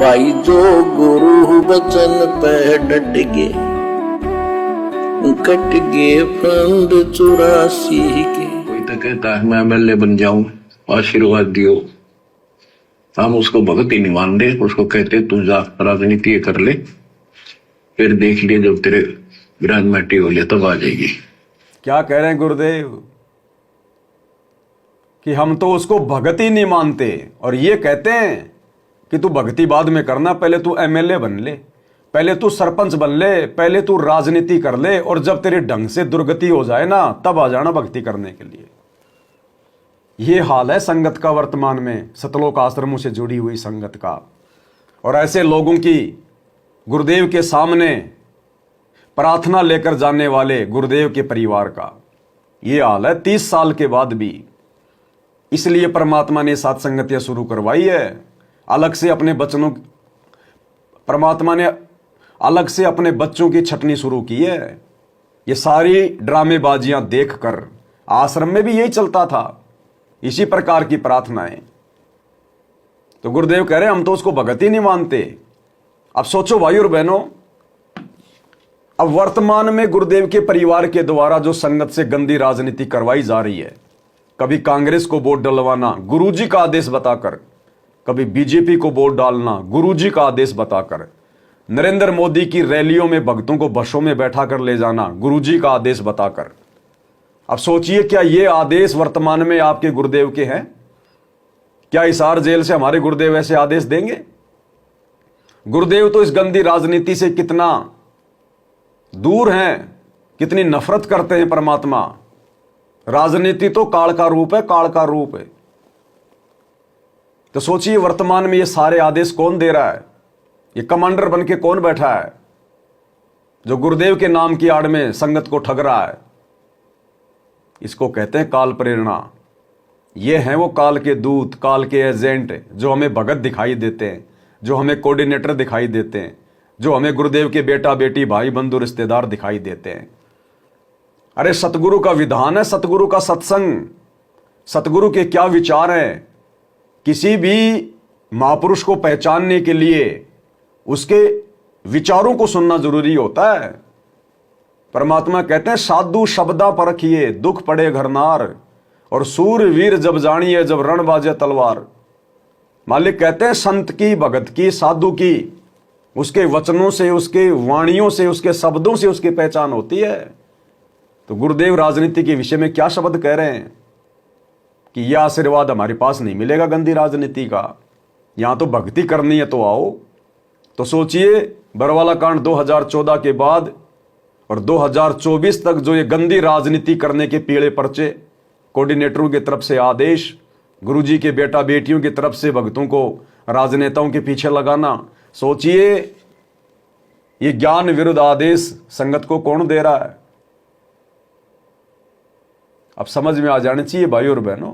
भाई जो गुरु बचन पे डट गे, कट गे फंद 84 के। कोई तो कहता है मैं एमएलए बन जाऊं, आशीर्वाद दियो। हम उसको भगत ही नहीं मान रहे, उसको कहते तू जा राजनीति कर ले, फिर देख लिए जब तेरे विराज माटी हो लिया तब आ जाएगी। क्या कह रहे हैं गुरुदेव कि हम तो उसको भगत ही नहीं मानते, और ये कहते हैं कि तू भक्ति बाद में करना, पहले तू एमएलए बन ले, पहले तू सरपंच बन ले, पहले तू राजनीति कर ले, और जब तेरे ढंग से दुर्गति हो जाए ना तब आ जाना भक्ति करने के लिए। ये हाल है संगत का वर्तमान में, सतलोक आश्रमों से जुड़ी हुई संगत का, और ऐसे लोगों की गुरुदेव के सामने प्रार्थना लेकर जाने वाले गुरुदेव के परिवार का ये हाल है 30 साल के बाद भी। इसलिए परमात्मा ने सात संगतियां शुरू करवाई है, अलग से अपने बच्चों, परमात्मा ने अलग से अपने बच्चों की छटनी शुरू की है। ये सारी ड्रामेबाजियां देखकर आश्रम में भी यही चलता था, इसी प्रकार की प्रार्थनाएं। तो गुरुदेव कह रहे हम तो उसको भगत ही नहीं मानते। अब सोचो भाई और बहनों, अब वर्तमान में गुरुदेव के परिवार के द्वारा जो संगत से गंदी राजनीति करवाई जा रही है, कभी कांग्रेस को वोट डलवाना गुरुजी का आदेश बताकर, कभी बीजेपी को वोट डालना गुरुजी का आदेश बताकर, नरेंद्र मोदी की रैलियों में भक्तों को बसों में बैठा कर ले जाना गुरुजी का आदेश बताकर। अब सोचिए, क्या ये आदेश वर्तमान में आपके गुरुदेव के हैं? क्या हिसार जेल से हमारे गुरुदेव ऐसे आदेश देंगे? गुरुदेव तो इस गंदी राजनीति से कितना दूर हैं, कितनी नफरत करते हैं परमात्मा। राजनीति तो काल का रूप है, काल का रूप है। तो सोचिए वर्तमान में ये सारे आदेश कौन दे रहा है? ये कमांडर बन के कौन बैठा है जो गुरुदेव के नाम की आड़ में संगत को ठग रहा है? इसको कहते हैं काल प्रेरणा। ये हैं वो काल के दूत, काल के एजेंट, जो हमें भगत दिखाई देते हैं, जो हमें कोऑर्डिनेटर दिखाई देते हैं, जो हमें गुरुदेव के बेटा बेटी भाई बंधु रिश्तेदार दिखाई देते हैं। अरे सतगुरु का विधान है, सतगुरु का सत्संग, सतगुरु के क्या विचार हैं। किसी भी महापुरुष को पहचानने के लिए उसके विचारों को सुनना जरूरी होता है। परमात्मा कहते हैं साधु शब्दा परखिए, दुख पड़े घरनार, और सूर वीर जब जानिए जब रण बाजे तलवार। मालिक कहते हैं संत की, भगत की, साधु की, उसके वचनों से, उसके वाणियों से, उसके शब्दों से उसकी पहचान होती है। तो गुरुदेव राजनीति के विषय में क्या शब्द कह रहे हैं कि यह आशीर्वाद हमारे पास नहीं मिलेगा गंदी राजनीति का, यहां तो भक्ति करनी है तो आओ। तो सोचिए बरवाला कांड 2014 के बाद और 2024 तक जो ये गंदी राजनीति करने के पीड़े पर्चे, कोऑर्डिनेटरों की तरफ से आदेश, गुरुजी के बेटा बेटियों की तरफ से भक्तों को राजनेताओं के पीछे लगाना, सोचिए ये ज्ञान विरुद्ध आदेश संगत को कौन दे रहा है? अब समझ में आ जाने चाहिए भाई और बहनों,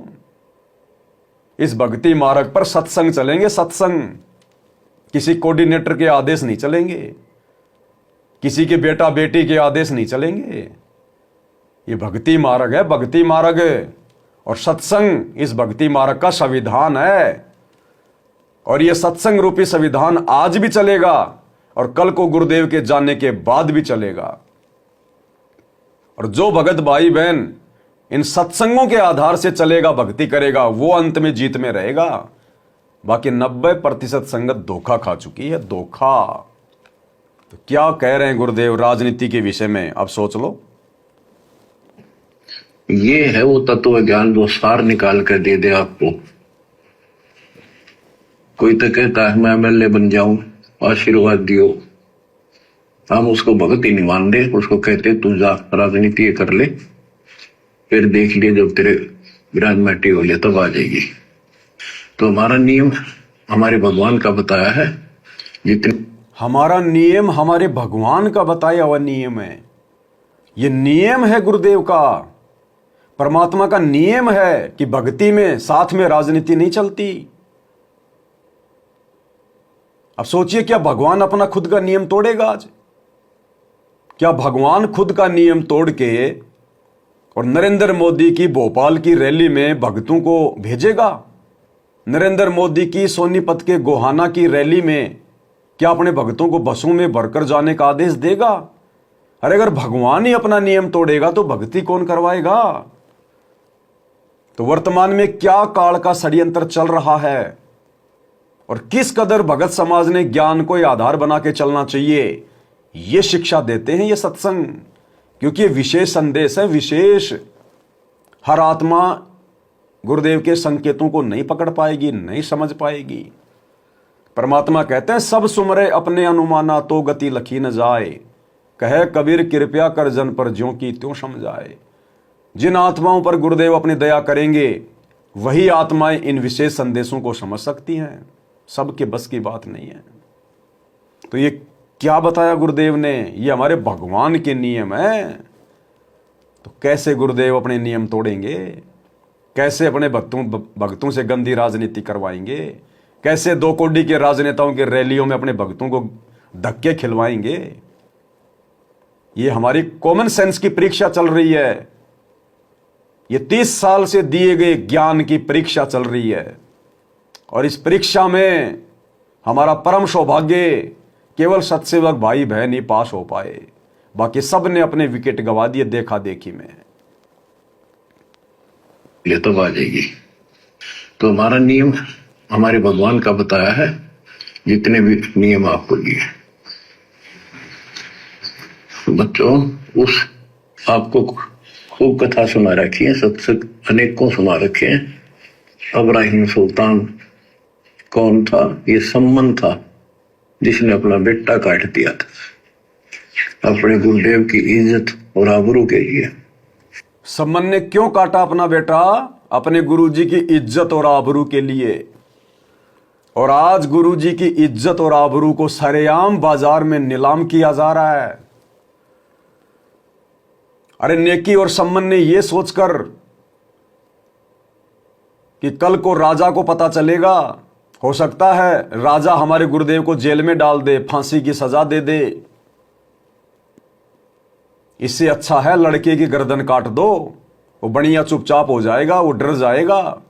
इस भक्ति मार्ग पर सत्संग चलेंगे, सत्संग, किसी कोऑर्डिनेटर के आदेश नहीं चलेंगे, किसी के बेटा बेटी के आदेश नहीं चलेंगे। ये भक्ति मार्ग है, भक्ति मार्ग, और सत्संग इस भक्ति मार्ग का संविधान है। और यह सत्संग रूपी संविधान आज भी चलेगा और कल को गुरुदेव के जाने के बाद भी चलेगा। और जो भगत भाई बहन इन सत्संगों के आधार से चलेगा, भक्ति करेगा, वो अंत में जीत में रहेगा। बाकी 90% संगत धोखा खा चुकी है, धोखा। तो क्या कह रहे हैं गुरुदेव राजनीति के विषय में? अब सोच लो। ये है वो तत्व ज्ञान जो सार निकाल कर दे दे आपको। कोई तो कहता है मैं एमएलए बन जाऊं, आशीर्वाद दियो। हम उसको भगत ही नहीं मान रहे, उसको कहते तू जा राजनीति कर ले, फिर देख लिए जब तेरे विराज माटी हो लिया तब आ जाएगी। तो हमारा नियम हमारे भगवान का बताया है, जितने हमारा नियम हमारे भगवान का बताया हुआ नियम है। ये नियम है गुरुदेव का, परमात्मा का नियम है कि भक्ति में साथ में राजनीति नहीं चलती। अब सोचिए, क्या भगवान अपना खुद का नियम तोड़ेगा आज? क्या भगवान खुद का नियम तोड़ के और नरेंद्र मोदी की भोपाल की रैली में भक्तों को भेजेगा? नरेंद्र मोदी की सोनीपत के गोहाना की रैली में क्या अपने भक्तों को बसों में भरकर जाने का आदेश देगा? अरे अगर भगवान ही अपना नियम तोड़ेगा तो भक्ति कौन करवाएगा? तो वर्तमान में क्या काल का षड्यंत्र चल रहा है और किस कदर भगत समाज ने ज्ञान को आधार बना के चलना चाहिए, ये शिक्षा देते हैं ये सत्संग। क्योंकि ये विशेष संदेश है, विशेष। हर आत्मा गुरुदेव के संकेतों को नहीं पकड़ पाएगी, नहीं समझ पाएगी। परमात्मा कहते हैं सब सुमरे अपने अनुमाना तो गति लखी न जाए, कहे कबीर कृपया कर जन पर ज्यों की त्यों समझाए। जिन आत्माओं पर गुरुदेव अपनी दया करेंगे वही आत्माएं इन विशेष संदेशों को समझ सकती हैं। सबके बस की बात नहीं है। तो ये क्या बताया गुरुदेव ने? ये हमारे भगवान के नियम है। तो कैसे गुरुदेव अपने नियम तोड़ेंगे? कैसे अपने भक्तों से गंदी राजनीति करवाएंगे? कैसे 2 कोड़ी के राजनेताओं के रैलियों में अपने भक्तों को धक्के खिलवाएंगे? ये हमारी कॉमन सेंस की परीक्षा चल रही है। ये 30 साल से दिए गए ज्ञान की परीक्षा चल रही है और इस परीक्षा में हमारा परम सौभाग्य केवल सत्सेवक भाई बहन ही पास हो पाए, बाकी सब ने अपने विकेट गंवा दिए देखा देखी में। ये तो आ जाएगी। तो हमारा नियम हमारे भगवान का बताया है, जितने भी नियम आपको दिए बच्चों, उस आपको खूब कथा सुना रखी है, सत्संग अनेकों सुना रखे हैं। इब्राहिम सुल्तान कौन था? ये सम्मन था जिसने अपना बेटा काट दिया था अपने गुरुदेव की इज्जत और आबरू के लिए। सम्मन ने क्यों काटा अपना बेटा? अपने गुरुजी की इज्जत और आबरू के लिए। और आज गुरुजी की इज्जत और आबरू को सरेआम बाजार में नीलाम किया जा रहा है। अरे नेकी और सम्मन ने यह सोचकर कि कल को राजा को पता चलेगा, हो सकता है राजा हमारे गुरुदेव को जेल में डाल दे, फांसी की सजा दे दे, इससे अच्छा है लड़के की गर्दन काट दो, वो बढ़िया चुपचाप हो जाएगा, वो डर जाएगा।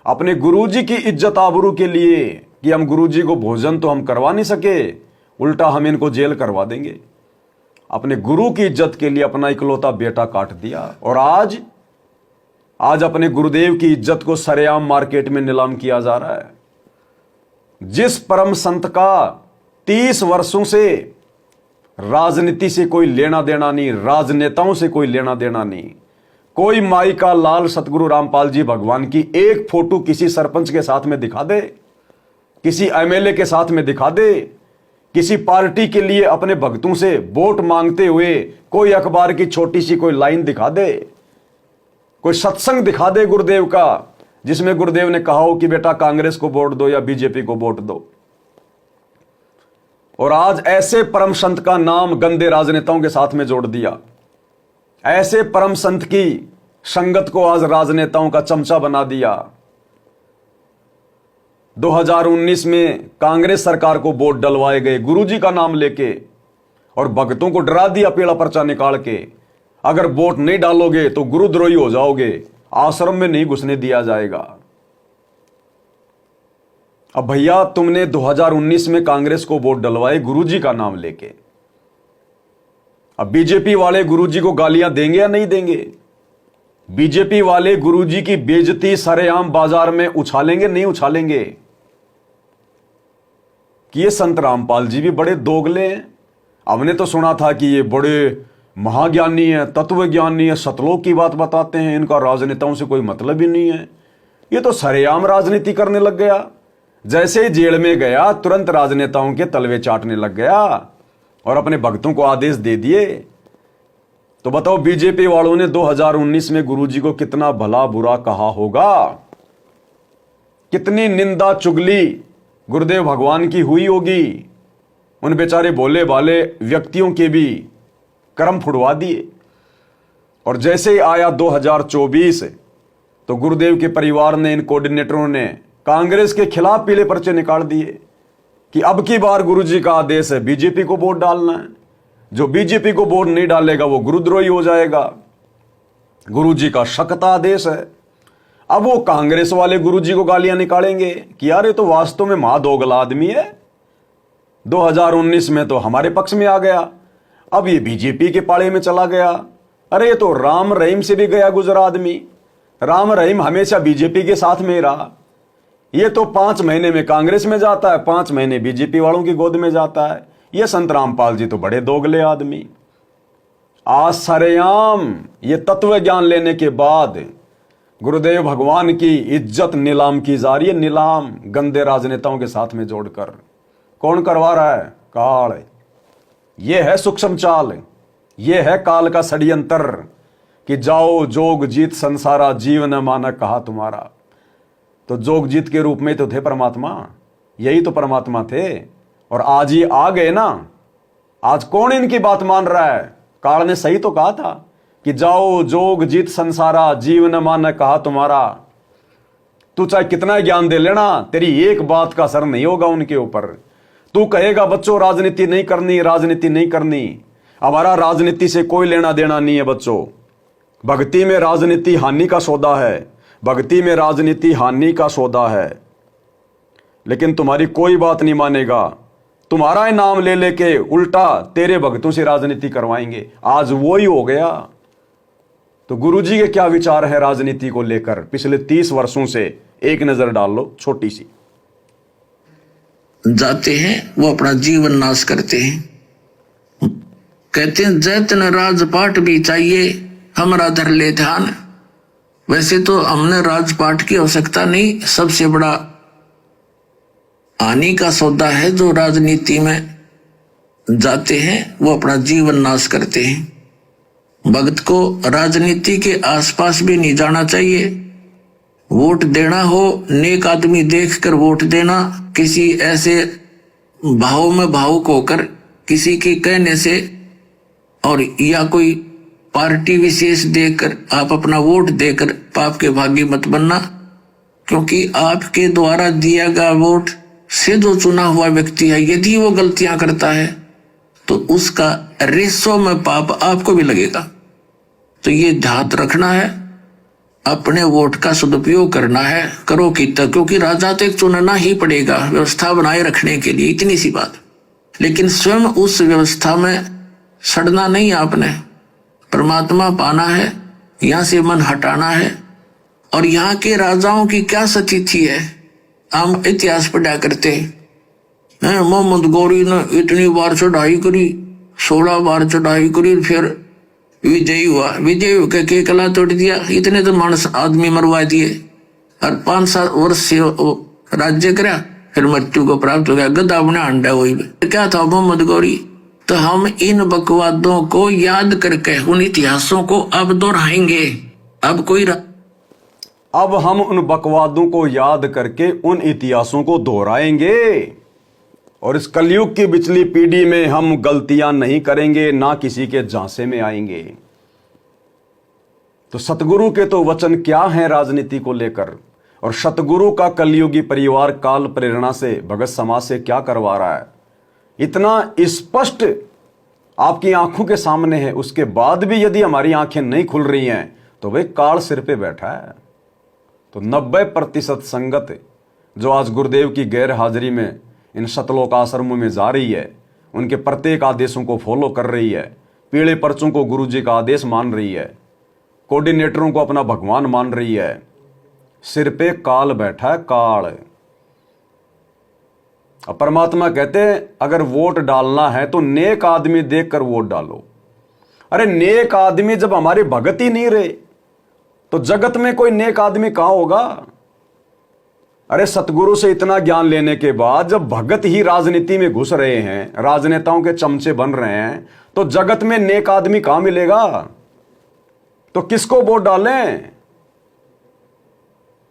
अपने गुरुजी की इज्जत आबरू के लिए कि हम गुरुजी को भोजन तो हम करवा नहीं सके, उल्टा हम इनको जेल करवा देंगे। अपने गुरु की इज्जत के लिए अपना इकलौता बेटा काट दिया और आज अपने गुरुदेव की इज्जत को सरेआम मार्केट में नीलाम किया जा रहा है। जिस परम संत का 30 वर्षों से राजनीति से कोई लेना देना नहीं, राजनेताओं से कोई लेना देना नहीं, कोई माई का लाल सतगुरु रामपाल जी भगवान की एक फोटो किसी सरपंच के साथ में दिखा दे, किसी एमएलए के साथ में दिखा दे, किसी पार्टी के लिए अपने भक्तों से वोट मांगते हुए कोई अखबार की छोटी सी कोई लाइन दिखा दे, कोई सत्संग दिखा दे गुरुदेव का जिसमें गुरुदेव ने कहा हो कि बेटा कांग्रेस को वोट दो या बीजेपी को वोट दो। और आज ऐसे परम संत का नाम गंदे राजनेताओं के साथ में जोड़ दिया। ऐसे परम संत की संगत को आज राजनेताओं का चमचा बना दिया। 2019 में कांग्रेस सरकार को वोट डलवाए गए गुरुजी का नाम लेके और भक्तों को डरा दिया पीला पर्चा निकाल के, अगर वोट नहीं डालोगे तो गुरुद्रोही हो जाओगे, आश्रम में नहीं घुसने दिया जाएगा। अब भैया तुमने 2019 में कांग्रेस को वोट डलवाए गुरुजी का नाम लेके, अब बीजेपी वाले गुरुजी को गालियां देंगे या नहीं देंगे? बीजेपी वाले गुरुजी की बेइज्जती सरेआम बाजार में उछालेंगे नहीं उछालेंगे? कि ये संत रामपाल जी भी बड़े दोगले हैं। हमने तो सुना था कि ये बड़े महाज्ञानी है, तत्वज्ञानी है, सतलोक की बात बताते हैं, इनका राजनेताओं से कोई मतलब ही नहीं है। ये तो सरेआम राजनीति करने लग गया। जैसे ही जेल में गया तुरंत राजनेताओं के तलवे चाटने लग गया और अपने भक्तों को आदेश दे दिए। तो बताओ बीजेपी वालों ने 2019 में गुरुजी को कितना भला बुरा कहा होगा, कितनी निंदा चुगली गुरुदेव भगवान की हुई होगी। उन बेचारे भोले भाले व्यक्तियों के भी कर्म फुड़वा दिए। और जैसे ही आया 2024 तो गुरुदेव के परिवार ने, इन कोऑर्डिनेटरों ने कांग्रेस के खिलाफ पीले पर्चे निकाल दिए कि अब की बार गुरुजी का आदेश है बीजेपी को वोट डालना है, जो बीजेपी को वोट नहीं डालेगा वो गुरुद्रोही हो जाएगा। गुरुजी का सख्त आदेश है। अब वो कांग्रेस वाले गुरुजी को गालियां निकालेंगे कि यार ये तो वास्तव में महादोगला आदमी है, 2019 में तो हमारे पक्ष में आ गया, अब ये बीजेपी के पाले में चला गया। अरे ये तो राम रहीम से भी गया गुजरा आदमी, राम रहीम हमेशा बीजेपी के साथ में ही रहा। ये तो 5 महीने में कांग्रेस में जाता है, 5 महीने बीजेपी वालों की गोद में जाता है। ये संत रामपाल जी तो बड़े दोगले आदमी। आज सरेआम ये तत्व ज्ञान लेने के बाद गुरुदेव भगवान की इज्जत नीलाम की जा रही है, नीलाम गंदे राजनेताओं के साथ में जोड़कर। कौन करवा रहा है? काल। ये है सूक्ष्म चाल, ये है काल का षड्यंत्र कि जाओ जोग जीत संसारा, जीवन माना कहा तुम्हारा। तो जोग जीत के रूप में तो थे परमात्मा, यही तो परमात्मा थे, और आज ही आ गए ना। आज कौन इनकी बात मान रहा है? काल ने सही तो कहा था कि जाओ जोग जीत संसारा, जीवन मान कहा तुम्हारा। तू चाहे कितना ज्ञान दे लेना, तेरी एक बात का असर नहीं होगा उनके ऊपर। तू कहेगा बच्चों राजनीति नहीं करनी, राजनीति नहीं करनी, हमारा राजनीति से कोई लेना देना नहीं है बच्चों। भक्ति में राजनीति हानि का सौदा है, भक्ति में राजनीति हानि का सौदा है। लेकिन तुम्हारी कोई बात नहीं मानेगा, तुम्हारा ही नाम ले लेके उल्टा तेरे भक्तों से राजनीति करवाएंगे। आज वो ही हो गया। तो गुरुजी के क्या विचार है राजनीति को लेकर पिछले 30 वर्षों से, एक नजर डाल लो छोटी सी। जाते हैं वो अपना जीवन नाश करते हैं, कहते हैं जैतन राजपाट भी चाहिए हमारा धर ले ध्यान। वैसे तो हमने राजपाट की आवश्यकता नहीं, सबसे बड़ा हानि का सौदा है जो राजनीति में जाते हैं वो अपना जीवन नाश करते हैं। भक्त को राजनीति के आसपास भी नहीं जाना चाहिए। वोट देना हो नेक आदमी देखकर वोट देना, किसी ऐसे भाव में भावुक होकर किसी के कहने से और या कोई पार्टी विशेष देखकर आप अपना वोट देकर पाप के भागी मत बनना, क्योंकि आपके द्वारा दिया गया वोट से जो चुना हुआ व्यक्ति है यदि वो गलतियां करता है तो उसका रेशो में पाप आपको भी लगेगा। तो ये ध्यान रखना है, अपने वोट का सदुपयोग करना है, करो कितना, क्योंकि राजा तो एक चुनना ही पड़ेगा व्यवस्था बनाए रखने के लिए, इतनी सी बात। लेकिन स्वयं उस व्यवस्था में सड़ना नहीं, आपने परमात्मा पाना है, यहाँ से मन हटाना है। और यहाँ के राजाओं की क्या स्थिति है, हम इतिहास पढ़ा करते हैं। मोहम्मद गौरी ने इतनी बार चढ़ाई करी, 16 बार चढ़ाई करी, फिर विजयी हुआ, विजय होकर के कला तोड़ दिया, इतने तो मानस आदमी मरवा दिए और 5-7 वर्ष से राज्य करा, फिर मृत्यु को प्राप्त हो गया, गधा बना अंडा। वही क्या था मोहम्मद गौरी। तो हम इन बकवादों को याद करके उन इतिहासों को अब दोहराएंगे। अब हम उन बकवादों को याद करके उन इतिहासों को दोहराएंगे और इस कलयुग की पिछली पीढ़ी में हम गलतियां नहीं करेंगे, ना किसी के झांसे में आएंगे। तो सतगुरु के तो वचन क्या हैं राजनीति को लेकर, और सतगुरु का कलयुगी परिवार काल प्रेरणा से भगत समाज से क्या करवा रहा है, इतना स्पष्ट आपकी आंखों के सामने है। उसके बाद भी यदि हमारी आंखें नहीं खुल रही हैं तो वे काल सिर पे बैठा है। तो 90% संगत जो आज गुरुदेव की गैर हाजिरी में इन सतलोक आश्रमों में जा रही है, उनके प्रत्येक आदेशों को फॉलो कर रही है, पीले पर्चों को गुरुजी का आदेश मान रही है, कोऑर्डिनेटरों को अपना भगवान मान रही है, सिर पे काल बैठा है, काल। अब परमात्मा कहते हैं अगर वोट डालना है तो नेक आदमी देखकर वोट डालो। अरे नेक आदमी जब हमारे भगत ही नहीं रहे तो जगत में कोई नेक आदमी कहां होगा। अरे सतगुरु से इतना ज्ञान लेने के बाद जब भगत ही राजनीति में घुस रहे हैं, राजनेताओं के चमचे बन रहे हैं, तो जगत में नेक आदमी कहां मिलेगा। तो किसको वोट डालें।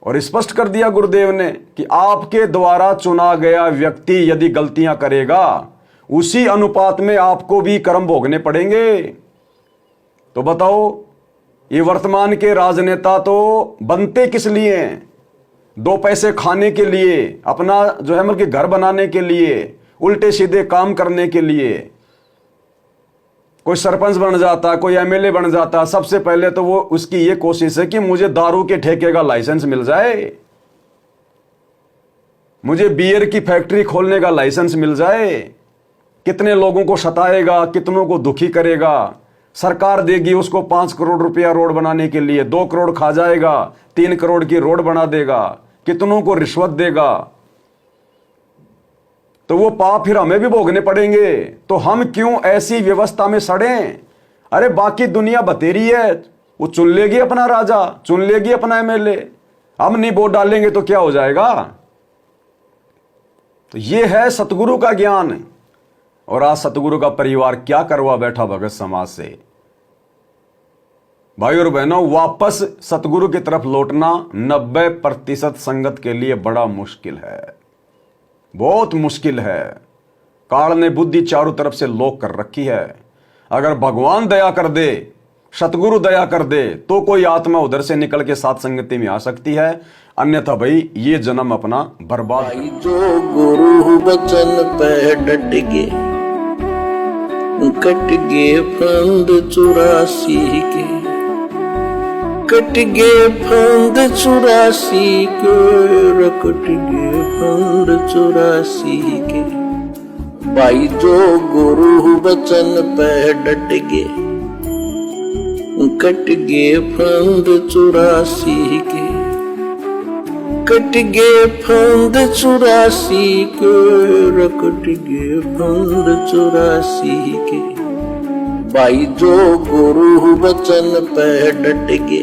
और स्पष्ट कर दिया गुरुदेव ने कि आपके द्वारा चुना गया व्यक्ति यदि गलतियां करेगा उसी अनुपात में आपको भी कर्म भोगने पड़ेंगे। तो बताओ ये वर्तमान के राजनेता तो बनते किस लिए हैं? 2 पैसे खाने के लिए, अपना जो है मतलब कि घर बनाने के लिए, उल्टे सीधे काम करने के लिए। कोई सरपंच बन जाता, कोई एमएलए बन जाता, सबसे पहले तो वो उसकी ये कोशिश है कि मुझे दारू के ठेके का लाइसेंस मिल जाए, मुझे बियर की फैक्ट्री खोलने का लाइसेंस मिल जाए। कितने लोगों को सताएगा, कितनों को दुखी करेगा। सरकार देगी उसको 5 करोड़ रुपया रोड बनाने के लिए, 2 करोड़ खा जाएगा, 3 करोड़ की रोड बना देगा, कितनों को रिश्वत देगा। तो वो पाप फिर हमें भी भोगने पड़ेंगे। तो हम क्यों ऐसी व्यवस्था में सड़ें? अरे बाकी दुनिया बतेरी है, वो चुन लेगी अपना राजा, चुन लेगी अपना एमएलए, हम नहीं वोट डालेंगे तो क्या हो जाएगा? तो ये है सतगुरु का ज्ञान। और आज सतगुरु का परिवार क्या करवा बैठा भगत समाज से। भाई और बहनों, वापस सतगुरु की तरफ लौटना 90% संगत के लिए बड़ा मुश्किल है, बहुत मुश्किल है। काल ने बुद्धि चारों तरफ से लॉक कर रखी है। अगर भगवान दया कर दे, सतगुरु दया कर दे, तो कोई आत्मा उधर से निकल के साथ संगति में आ सकती है, अन्यथा भाई ये जन्म अपना बर्बाद। भाई जो गुरु बचन पे डट गए, कट गए फंद 84 के, कट गए फंद 84 के, कट गए फंद 84 के। भाई जो गुरु बचन पे डट गए, कट गए फंद 84 के, कट गए फंद 84 के, कट गए फंद 84 के। भाई जो गुरु बचन पे डट गए,